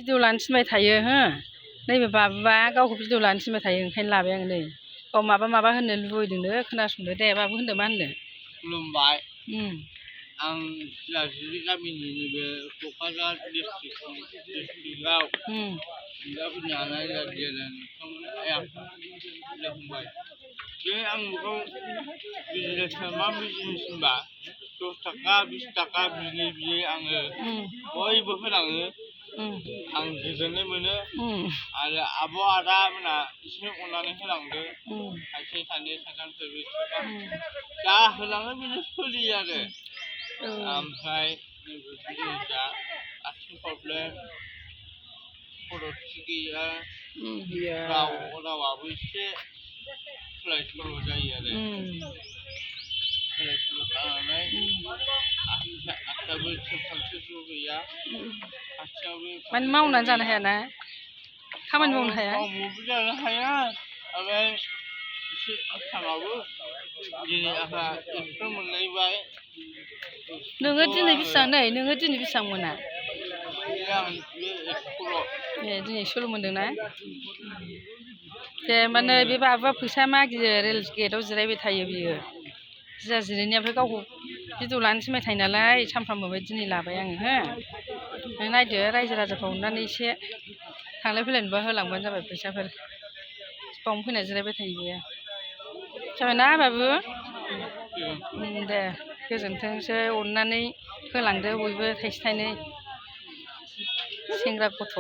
video लानो थिनबाय थायो हो नैबे बाबुआ गावखौ भिडिअ लानो थिनबाय थायो ओंखायनो लाबाय आं नै गाव माबा होननो लुबैदोंनो खोनासंदो दे बाबु होनदो मा होनदो खुलुमबाय आं जिलाजुलि गामिनि नैबे क'क्राझार डिस्ट्रिक्टआव नुजाफैनो हानाय रायजो जाफुंबाय बे आं बेखौ बिजनेसआ मा बिजनेस होनबा 10 थाखा 20 थाखा बियै आङो बयबो होलाङो आं गोजोननाय मोनो आरो आब' आदा मोना एसे अननानै होलांदो सासे सानै साथामसो जा होलाङो बेनो सोलियो आरो ओमफ्राय बिजनेसआ आथिं प्रब्लेम खर'थि गैया रावाबो एसे सोलाय सोल' जायो आरो सोलाय सोल' जानानै आखायाबो सानसेबो गैया खाथियावबो माने मावनानै जानो हायाना खामानि मावनो हाया मावनोबो जानो हाया ओमफ्राय एसे आसामावबो दिनै आंहा एक्सट्रा मोनलायबाय नोङो दिनै बेसेबां मोना दिनै 100 मोनदोंना दे होमबानो बे बाबुआ फैसा मागियो रेल गेटआव जिरायबाय थायो बियो जिरायनाया ओमफ्राय गावखौ भिडिअ लानो थिनबाय थायो नालाय सानफ्रामबो दिनै लाबाय आङो हो नों नायदो रायजो राजाखौ अननानै एसे थांलाय फैलाय नुबा होलांबानो जाबाय फैसाफोर बावनो फैना जिरायबाय थायो बियो जाबायना बाबु दे गोजोनथोंसै अननानै होलांदो बयबो थाइसे थाइनै सेंग्रा गथ'